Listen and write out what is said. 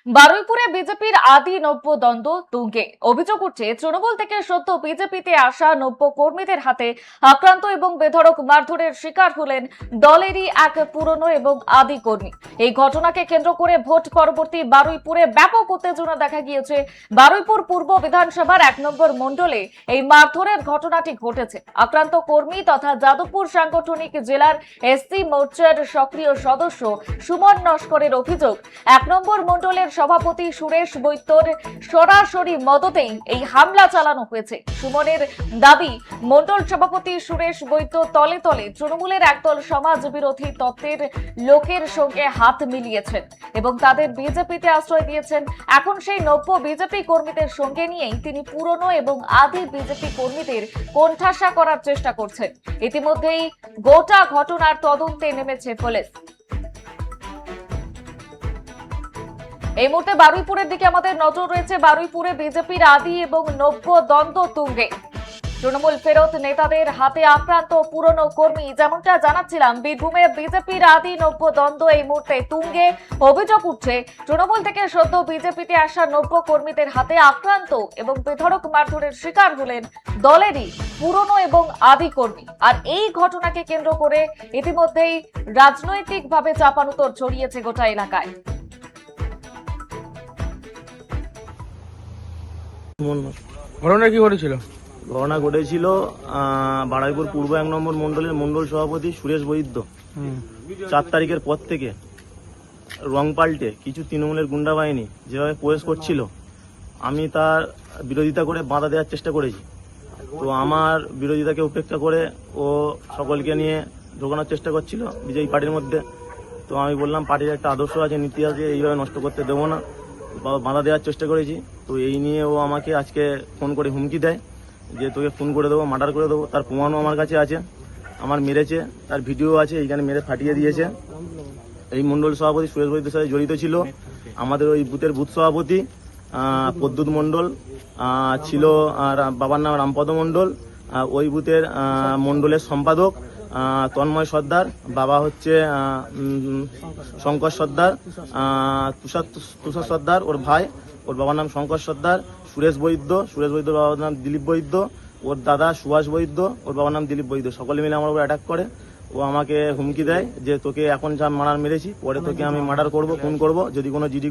বারুইপুরে বিজেপির আদি নব্য দ্বন্দ্ব তুঙ্গে। অভিযোগ উঠছে তৃণমূল থেকে সদ্য বিজেপিতে আসা নব্য কর্মীদের হাতে আক্রান্ত এবং বেধড়ক মারধরের শিকার হলেন দলেরই এক পুরনো এবং আদি কর্মী। এই ঘটনাকে কেন্দ্র করে ভোট পরবর্তী বারুইপুরে ব্যাপক উত্তেজনা দেখা গিয়েছে। বারুইপুর পূর্ব বিধানসভার 1 নম্বর মণ্ডলে এই মারধরের ঘটনাটি ঘটেছে। আক্রান্ত কর্মী তথা যাদবপুর সাংগঠনিক জেলার এসসি মোর্চার সক্রিয় সদস্য সুমন নস্করের অভিযোগ, 1 নম্বর মণ্ডলের সভাপতি সুরেশ বৈদ্যর সরাসরি মদতেই এই হামলা চালানো হয়েছে। সুমনের দাবি, মণ্ডল সভাপতি সুরেশ বৈদ্য তলে তলে তৃণমূলের একদল সমাজ বিরোধী তত্ত্বের লোকের সঙ্গে হাত মিলিয়েছেন এবং তাদের বিজেপিতে আশ্রয় দিয়েছেন। এখন সেই নব্য বিজেপি কর্মীদের সঙ্গে নিয়েই তিনি পুরনো এবং আদি বিজেপি কর্মীদের কোণঠাসা করার চেষ্টা করছেন। ইতিমধ্যেই গোটা ঘটনার তদন্তে নেমেছে পুলিশ। এই মুহূর্তে বারুইপুরের দিকে আমাদের নজর রয়েছে। বারুইপুরে বিজেপির আদি এবং নব্য দ্বন্দ্ব তুঙ্গে। তৃণমূল ফেরত নেতাদের হাতে আক্রান্ত পুরনো কর্মী। যেমনটা জানাচ্ছিলাম, বীরভূমে বিজেপির আদি নব্য দ্বন্দ্ব এই মুহূর্তে তুঙ্গে। অভিযোগ উঠছে তৃণমূল থেকে সদ্য বিজেপিতে আসা নব্য কর্মীদের হাতে আক্রান্ত এবং বেধড়ক মারধরের শিকার হলেন দলেরই পুরনো এবং আদি কর্মী। আর এই ঘটনাকে কেন্দ্র করে ইতিমধ্যেই রাজনৈতিকভাবে চাপানুতর ছড়িয়েছে গোটা এলাকায়। ঘটনা কি ঘটেছিল? ঘটনা ঘটেছিল বারুইপুর পূর্ব 1 নম্বর মণ্ডলের মণ্ডল সভাপতি সুরেশ বৈদ্য 4 তারিখের পর থেকে রং পাল্টে কিছু তৃণমূলের গুন্ডা বাহিনী যেভাবে প্রবেশ করছিল, আমি তার বিরোধিতা করে বাধা দেওয়ার চেষ্টা করেছি। তো আমার বিরোধিতাকে উপেক্ষা করে ও সকলকে নিয়ে ঢোকানোর চেষ্টা করছিল বিজেপি পার্টির মধ্যে। তো আমি বললাম, পার্টির একটা আদর্শ আছে, নীতি আছে, এইভাবে নষ্ট করতে দেবো না, বাধা দেওয়ার চেষ্টা করেছি। তো এই নিয়ে ও আমাকে আজকে ফোন করে হুমকি দেয় যে তোকে ফোন করে দেবো, মার্ডার করে দেবো। তার প্রমাণও আমার কাছে আছে, আমার মেরেছে, তার ভিডিও আছে, এইখানে মেরে ফাটিয়ে দিয়েছে। এই মণ্ডল সভাপতি সুরেশ বৈদ্যের সাথে জড়িত ছিল। আমাদের ওই বুথের বুথ সভাপতি প্রদ্যুৎ মণ্ডল ছিল, আর বাবার নাম রামপদ মণ্ডল। ওই বুথের মণ্ডলের সম্পাদক তন্ময় সর্দার, বাবা হচ্ছে শঙ্কর সর্দার, তুষার সর্দার ওর ভাই, ওর বাবার নাম শঙ্কর সর্দার। সুরেশ বৈদ্যর বাবার নাম দিলীপ বৈদ্য, ওর দাদা সুভাষ বৈদ্য, ওর বাবার নাম দিলীপ বৈদ্য। সকলে মিলে আমার উপর অ্যাটাক করে। ও আমাকে হুমকি দেয় যে তোকে এখন যা মারার মেরেছি, পরে তোকে আমি মার্ডার করবো, খুন করবো, যদি কোনো জিডি